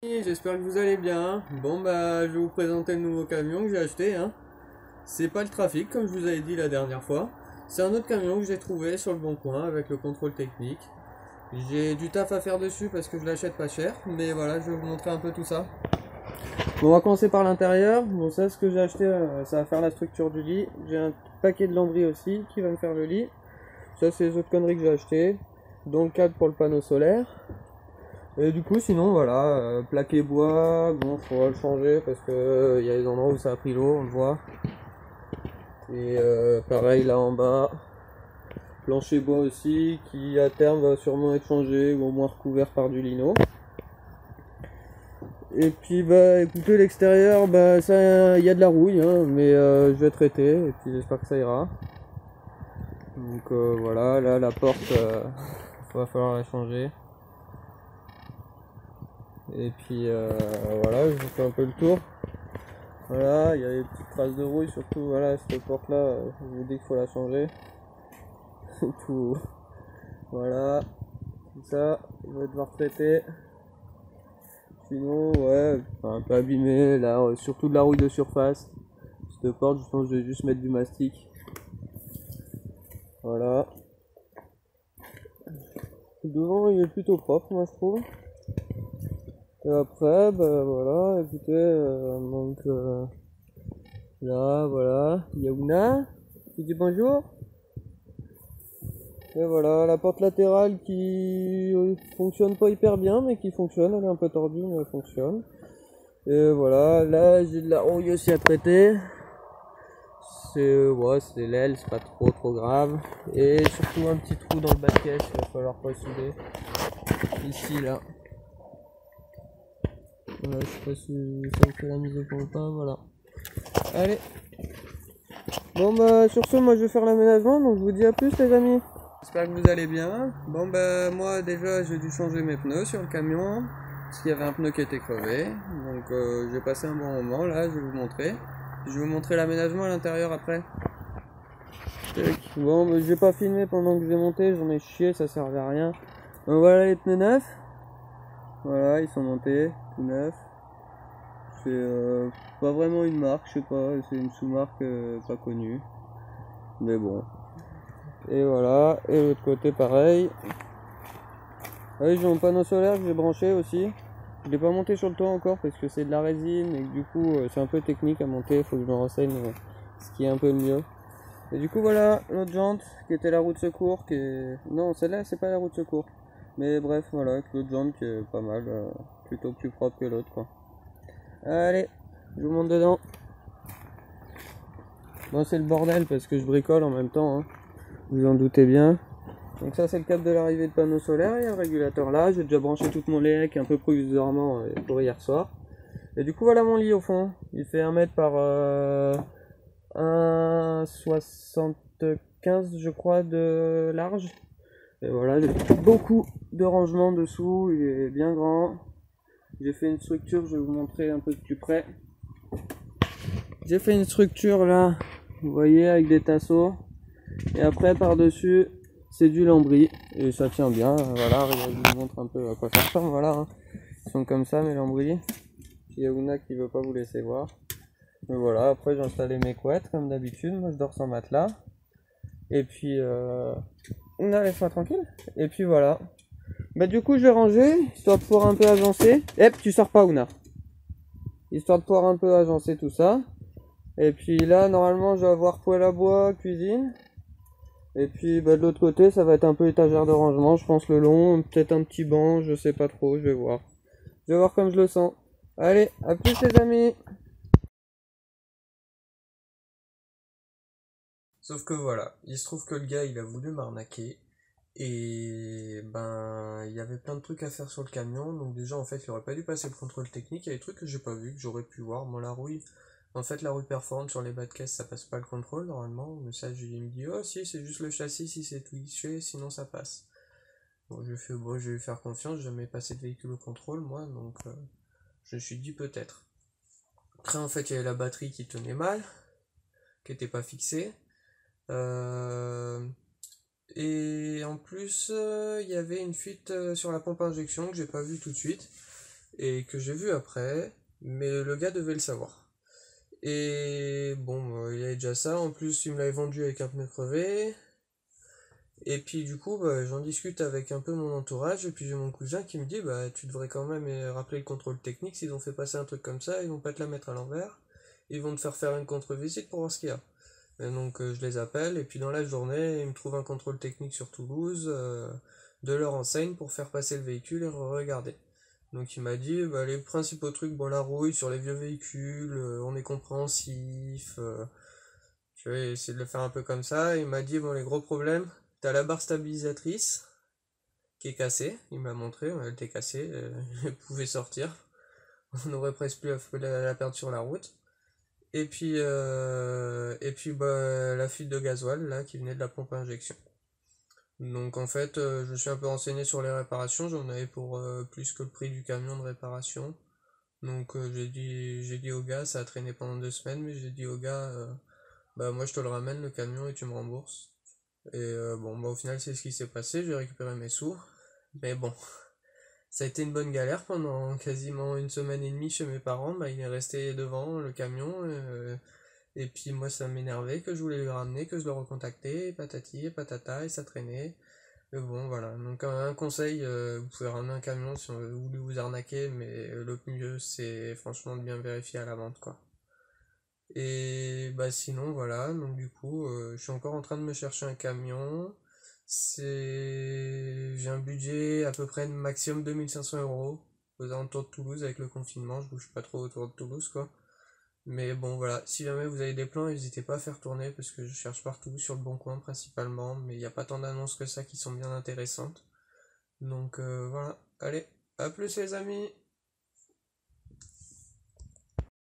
J'espère que vous allez bien. Bon bah je vais vous présenter le nouveau camion que j'ai acheté hein. C'est pas le trafic comme je vous avais dit la dernière fois. C'est un autre camion que j'ai trouvé sur le bon coin avec le contrôle technique. J'ai du taf à faire dessus parce que je l'achète pas cher, mais voilà, je vais vous montrer un peu tout ça. Bon, on va commencer par l'intérieur. Bon, ça, ce que j'ai acheté, ça va faire la structure du lit. J'ai un paquet de lambris aussi qui va me faire le lit. Ça, c'est les autres conneries que j'ai acheté, dont le câble pour le panneau solaire. Et du coup, sinon, voilà, plaqué bois, bon, faudra le changer parce que il y a des endroits où ça a pris l'eau, on le voit. Et pareil là en bas, plancher bois aussi, qui à terme va sûrement être changé ou au moins recouvert par du lino. Et puis bah écoutez, l'extérieur, bah ça, il y a de la rouille, hein, mais je vais traiter et puis j'espère que ça ira. Donc voilà, là la porte, va falloir la changer. Et puis voilà, je vous fais un peu le tour. Voilà, il y a des petites traces de rouille, surtout voilà, cette porte là, je vous dis qu'il faut la changer. Tout, voilà, tout ça, je vais devoir traiter. Sinon, ouais, un peu abîmé, là, surtout de la rouille de surface. Cette porte, je pense que je vais juste mettre du mastic. Voilà. Devant, il est plutôt propre, moi je trouve. Et après, bah voilà, écoutez, donc là, voilà, Yaouna, qui dit bonjour. Et voilà, la porte latérale qui fonctionne pas hyper bien, mais qui fonctionne, elle est un peu tordue, mais elle fonctionne. Et voilà, là j'ai de la rouille aussi à traiter. C'est ouais, c'est l'aile, c'est pas trop grave. Et surtout un petit trou dans le bas de caisse, il va falloir ressouder. Ici, là. Voilà, je sais pas si ça me fait la mise au point ou pas, voilà. Allez. Bon bah sur ce, moi je vais faire l'aménagement, donc je vous dis à plus les amis. J'espère que vous allez bien. Bon bah moi déjà j'ai dû changer mes pneus sur le camion, parce qu'il y avait un pneu qui était crevé. Donc j'ai passé un bon moment là, je vais vous montrer. Je vais vous montrer l'aménagement à l'intérieur après. Bon bah, j'ai pas filmé pendant que j'ai monté, j'en ai chié, ça servait à rien. Donc voilà les pneus neufs. Voilà, ils sont montés, tout neufs. C'est pas vraiment une marque, je sais pas, c'est une sous-marque pas connue. Mais bon. Et voilà, et l'autre côté pareil. Oui, j'ai mon panneau solaire que j'ai branché aussi. Je l'ai pas monté sur le toit encore parce que c'est de la résine et que du coup c'est un peu technique à monter, il faut que je me renseigne ce qui est un peu mieux. Et du coup voilà, l'autre jante qui était la roue de secours, qui est... Non, celle-là c'est pas la roue de secours. Mais bref, voilà, avec l'autre jante qui est pas mal, plutôt plus propre que l'autre quoi. Allez, je vous monte dedans. Bon c'est le bordel parce que je bricole en même temps, hein. Vous en doutez bien. Donc ça c'est le câble de l'arrivée de panneau solaire, il y a le régulateur là, j'ai déjà branché toute mon LEC un peu provisoirement pour hier soir. Et du coup voilà mon lit au fond, il fait 1 mètre par 1,75 je crois de large. Et voilà, j'ai beaucoup de rangements dessous, il est bien grand. J'ai fait une structure, je vais vous montrer un peu de plus près. J'ai fait une structure là, vous voyez, avec des tasseaux. Et après par dessus c'est du lambris et ça tient bien. Voilà, regardez, je vous montre un peu à quoi ça ressemble. Voilà, hein. Ils sont comme ça mes lambris. Il y a Ouna qui veut pas vous laisser voir. Mais voilà, après j'ai installé mes couettes comme d'habitude. Moi je dors sans matelas. Et puis Ouna laisse-moi tranquille. Et puis voilà. Bah du coup je vais ranger histoire de pouvoir un peu agencer. Hep, tu sors pas Ouna. Histoire de pouvoir un peu agencer tout ça. Et puis là normalement je vais avoir poêle à bois, cuisine. Et puis bah, de l'autre côté ça va être un peu étagère de rangement, je pense le long, peut-être un petit banc, je sais pas trop, je vais voir. Je vais voir comme je le sens. Allez, à plus les amis. Sauf que voilà, il se trouve que le gars il a voulu m'arnaquer. Et ben il y avait plein de trucs à faire sur le camion. Donc déjà en fait il aurait pas dû passer le contrôle technique. Il y a des trucs que j'ai pas vu, que j'aurais pu voir. Moi la rouille. En fait la rouille perforante sur les bas de caisse ça passe pas le contrôle normalement. Mais ça il me dit oh si c'est juste le châssis si c'est twitché sinon ça passe. Bon je vais lui faire confiance, j'ai jamais passé de véhicule au contrôle moi donc je me suis dit peut-être. Après en fait il y avait la batterie qui tenait mal, qui était pas fixée. Euh, Et en plus, il y avait une fuite sur la pompe à injection que j'ai pas vu tout de suite. et que j'ai vu après, mais le gars devait le savoir. Et bon, il y avait déjà ça, en plus il me l'avait vendu avec un pneu crevé, et puis du coup j'en discute avec un peu mon entourage, et puis j'ai mon cousin qui me dit bah tu devrais quand même rappeler le contrôle technique, s'ils ont fait passer un truc comme ça, ils vont pas te la mettre à l'envers, ils vont te faire faire une contre-visite pour voir ce qu'il y a. Et donc je les appelle, et puis dans la journée, ils me trouvent un contrôle technique sur Toulouse, de leur enseigne pour faire passer le véhicule et regarder. Donc il m'a dit bah, les principaux trucs, bon la rouille sur les vieux véhicules, on est compréhensif, je vais essayer de le faire un peu comme ça. Il m'a dit bon les gros problèmes, t'as la barre stabilisatrice qui est cassée, il m'a montré, elle était cassée, elle pouvait sortir, on aurait presque pu la perdre sur la route. Et puis bah, la fuite de gasoil là qui venait de la pompe à injection. Donc en fait, je me suis un peu renseigné sur les réparations, j'en avais pour plus que le prix du camion de réparation. Donc j'ai dit au gars, ça a traîné pendant 2 semaines, mais j'ai dit au gars, bah moi je te le ramène le camion et tu me rembourses. Et bon, bah au final c'est ce qui s'est passé, j'ai récupéré mes sous. Mais bon, ça a été une bonne galère pendant quasiment 1 semaine et demie chez mes parents. Bah il est resté devant le camion. Et puis moi ça m'énervait que je voulais le ramener, que je le recontactais, et patati et patata, et ça traînait. Mais bon voilà, donc un conseil, vous pouvez ramener un camion si vous voulez vous arnaquer, mais le mieux c'est franchement de bien vérifier à la vente quoi. Et bah sinon voilà, donc du coup je suis encore en train de me chercher un camion. J'ai un budget à peu près maximum 2500 € aux alentours de Toulouse avec le confinement, je bouge pas trop autour de Toulouse quoi. Mais bon voilà, si jamais vous avez des plans, n'hésitez pas à faire tourner parce que je cherche partout, sur le bon coin principalement, mais il n'y a pas tant d'annonces que ça qui sont bien intéressantes. Donc voilà, allez, à plus les amis!